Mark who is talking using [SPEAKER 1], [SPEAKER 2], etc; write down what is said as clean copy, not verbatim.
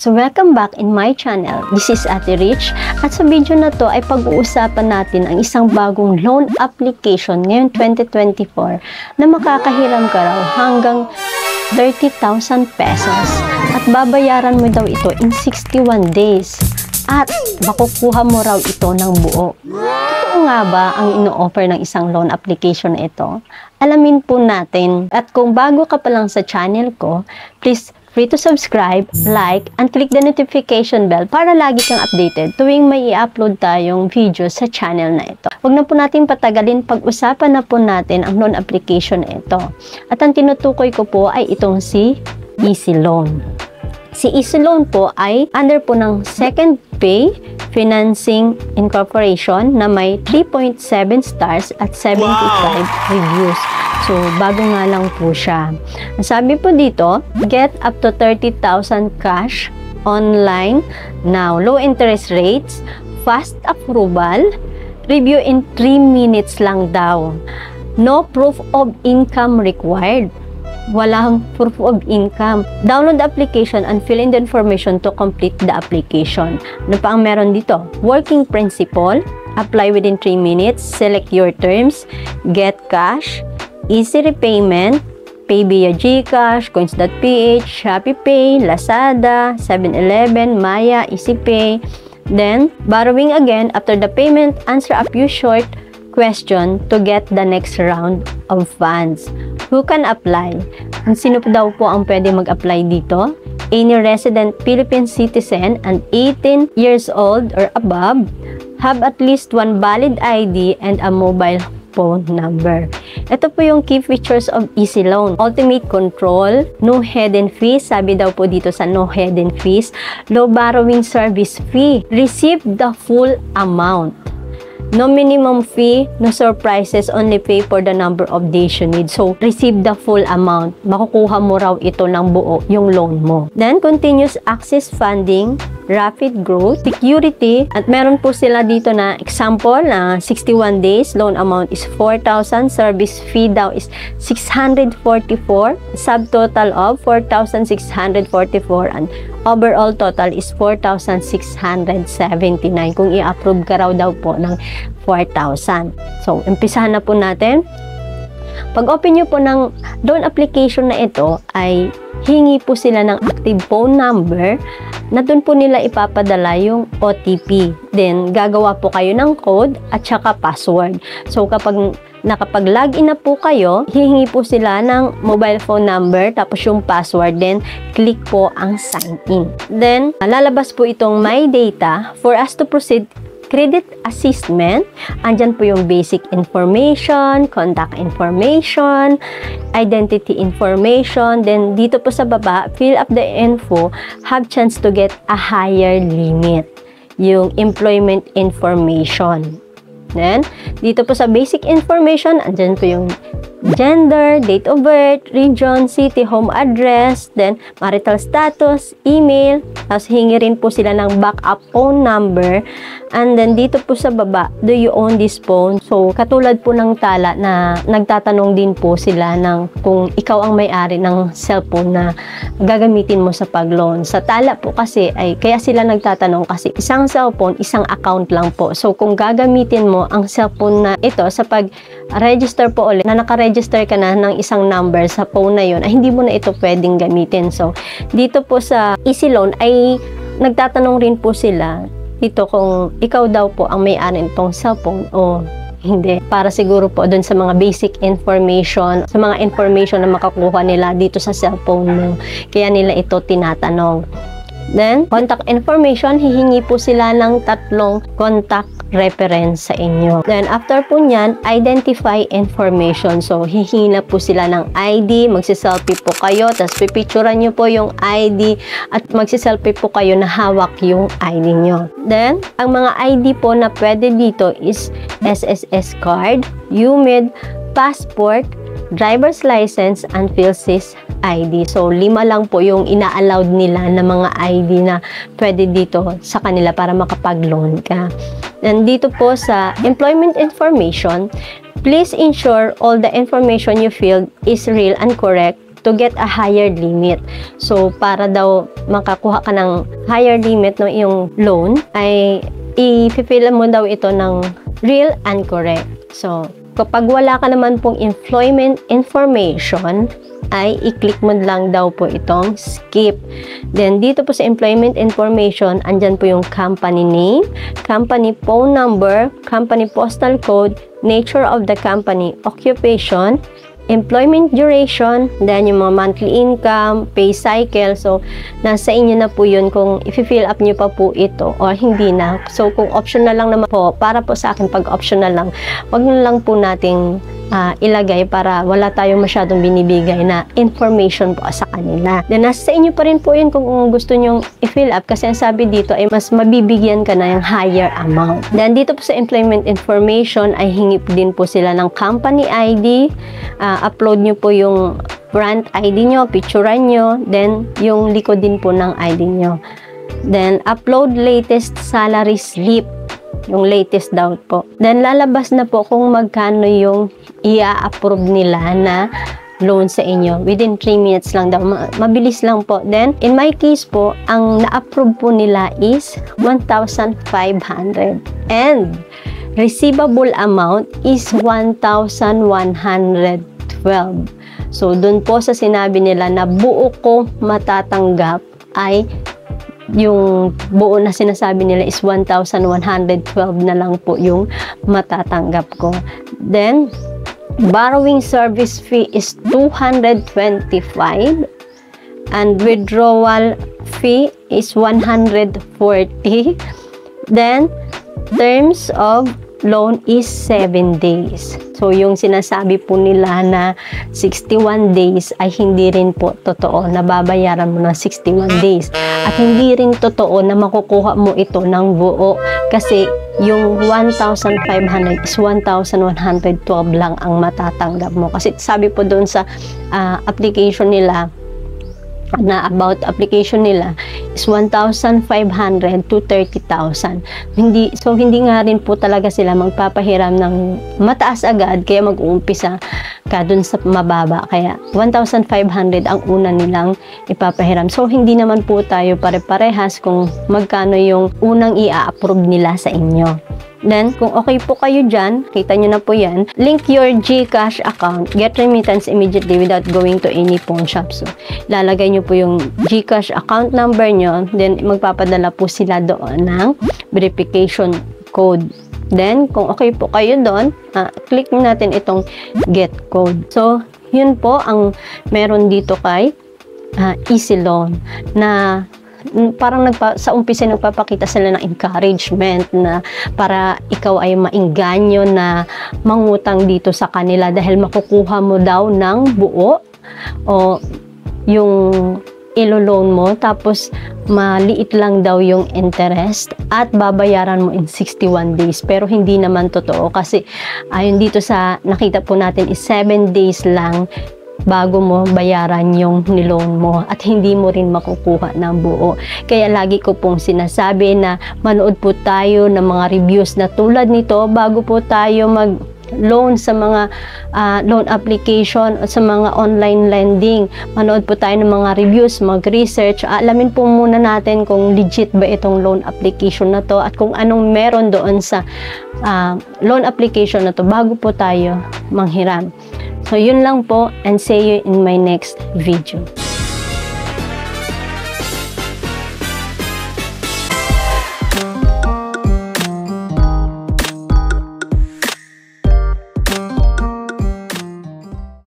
[SPEAKER 1] So welcome back in my channel. This is Ate Rich at sa video na to ay pag-uusapan natin ang isang bagong loan application ngayong 2024 na makakahiram ka raw hanggang 30,000 pesos at babayaran mo daw ito in 61 days at makukuha mo raw ito ng buo. Totoo nga ba ang ino-offer ng isang loan application na ito? Alamin po natin at kung bago ka pa lang sa channel ko, please free to subscribe, like, and click the notification bell para lagi kang updated tuwing may i-upload tayong video sa channel na ito. Huwag na po natin patagalin, pag-usapan na po natin ang loan application na ito. At ang tinutukoy ko po ay itong si Easy Loan. Si Easy Loan po ay under po ng Second Pay Financing Incorporation na may 3.7 stars at 75 reviews. So, bago nga lang po siya. Sabi po dito, get up to 30,000 cash online now. Low interest rates, fast approval, review in 3 minutes lang daw. No proof of income required. Walang proof of income. Download the application and fill in the information to complete the application. Ano pa ang meron dito? Working principle, apply within 3 minutes, select your terms, get cash, easy repayment, pay via GCash, Coins.ph, ShopeePay, Lazada, 7-Eleven, Maya, EasyPay. Then, borrowing again, after the payment, answer a few short question to get the next round of funds. Who can apply? Sino daw po ang pwede mag-apply dito? Any resident Philippine citizen and 18 years old or above, have at least one valid ID and a mobile phone number. Ito po yung key features of Easy Loan. Ultimate control, no hidden fees. Sabi daw po dito sa no hidden fees. Low borrowing service fee. Receive the full amount. No minimum fee, no surprises, only pay for the number of days you need. So, receive the full amount. Makukuha mo raw ito ng buo, yung loan mo. Then, continuous access funding, rapid growth, security, at meron po sila dito na example na 61 days, loan amount is 4,000, service fee daw is 644, subtotal of 4,644, and overall total is 4,679 kung i-approve ka raw daw po ng 4,000. So, umpisahan na po natin. Pag-open nyo po ng loan application na ito, ay hingi po sila ng active phone number na doon po nila ipapadala yung OTP. Then, gagawa po kayo ng code at saka password. So, kapag nakapag-login na po kayo, hihingi po sila ng mobile phone number tapos yung password, then click po ang sign in. Then, lalabas po itong my data for us to proceed credit assessment. Andyan po yung basic information, contact information, identity information. Then, dito po sa baba, fill up the info, have chance to get a higher limit. Yung employment information. Then, dito po sa basic information, andyan po yung gender, date of birth, region, city, home address, then marital status, email, tapos hingi rin po sila ng backup phone number, and then dito po sa baba, do you own this phone? So, katulad po ng tala na nagtatanong din po sila ng kung ikaw ang may-ari ng cellphone na gagamitin mo sa pag-loan. Sa tala po kasi, ay kaya sila nagtatanong kasi isang cellphone, isang account lang po. So, kung gagamitin mo ang cellphone na ito sa pag-register po ulit, na naka-register ka na ng isang number sa phone na yun, ay hindi mo na ito pwedeng gamitin. So, dito po sa Easy Loan ay nagtatanong rin po sila ito kung ikaw daw po ang may-ari nitong cellphone o hindi. Para siguro po doon sa mga basic information, sa mga information na makakuha nila dito sa cellphone mo. Kaya nila ito tinatanong. Then, contact information, hihingi po sila ng 3 contact reference sa inyo. Then, after po nyan, identify information. So, hihingi na po sila ng ID, magsiselfie po kayo, tapos pipicturean nyo po yung ID at magsiselfie po kayo na hawak yung ID nyo. Then, ang mga ID po na pwede dito is SSS card, UMID, passport, driver's license, and PhilSys ID. So, 5 lang po yung ina-allowed nila na mga ID na pwede dito sa kanila para makapag-loan ka. And dito po sa employment information, please ensure all the information you filled is real and correct to get a higher limit. So, para daw makakuha ka ng higher limit ng iyong loan, ay i-fill mo daw ito ng real and correct. So, kapag wala ka naman pong employment information, ay i-click mo lang daw po itong skip. Then, dito po sa employment information, andyan po yung company name, company phone number, company postal code, nature of the company, occupation, employment duration, then yung mga monthly income, pay cycle. So, nasa inyo na po yun kung i-fill up nyo pa po ito or hindi na. So, kung optional lang naman po, para po sa akin pag optional lang, wag na lang po nating ilagay para wala tayong masyadong binibigay na information po sa kanila. Then, nasa inyo pa rin po yun kung gusto nyong i-fill up kasi ang sabi dito ay mas mabibigyan ka na ng higher amount. Then, dito po sa employment information ay hingi din po sila ng company ID, upload nyo po yung brand ID nyo, picturean nyo, then yung likod din po ng ID nyo. Then, upload latest salary slip, yung latest daw po. Then, lalabas na po kung magkano yung i-approve nila na loan sa inyo. Within 3 minutes lang daw. Mabilis lang po. Then, in my case po, ang na-approve po nila is 1,500. And, receivable amount is 1,112. So, dun po sa sinabi nila na buo ko matatanggap ay yung buo na sinasabi nila is 1,112 na lang po yung matatanggap ko. Then, borrowing service fee is 225 and withdrawal fee is 140. Then, terms of loan is 7 days. So, yung sinasabi po nila na 61 days ay hindi rin po totoo. Nababayaran mo na 61 days. At hindi rin totoo na makukuha mo ito ng buo. Kasi yung 1,500 is 1,112 lang ang matatanggap mo. Kasi sabi po doon sa application nila, na about application nila is 1,500 to 30,000. So, hindi nga rin po talaga sila magpapahiram ng mataas agad, kaya mag-uumpisa ka dun sa mababa. Kaya, 1,500 ang una nilang ipapahiram. So, hindi naman po tayo pare-parehas kung magkano yung unang i-approve nila sa inyo. Then, kung okay po kayo dyan, kita nyo na po yan, link your GCash account, get remittance immediately without going to any pawn shop. So, lalagay nyo po yung GCash account number nyo, then magpapadala po sila doon ng verification code. Then, kung okay po kayo doon, click natin itong get code. So, yun po ang meron dito kay Easy Loan na parang sa umpisa nagpapakita sila ng encouragement na para ikaw ay maengganyo na mangutang dito sa kanila dahil makukuha mo daw ng buo o yung ilo-loan mo tapos maliit lang daw yung interest at babayaran mo in 61 days. Pero hindi naman totoo kasi ayon dito sa nakita po natin is 7 days lang bago mo bayaran yung niloan mo at hindi mo rin makukuha ng buo. Kaya lagi ko pong sinasabi na manood po tayo ng mga reviews na tulad nito bago po tayo mag-loan sa mga loan application o sa mga online lending. Manood po tayo ng mga reviews, mag-research. Alamin po muna natin kung legit ba itong loan application na to at kung anong meron doon sa loan application na to bago po tayo manghiram. So, yun lang po and see you in my next video.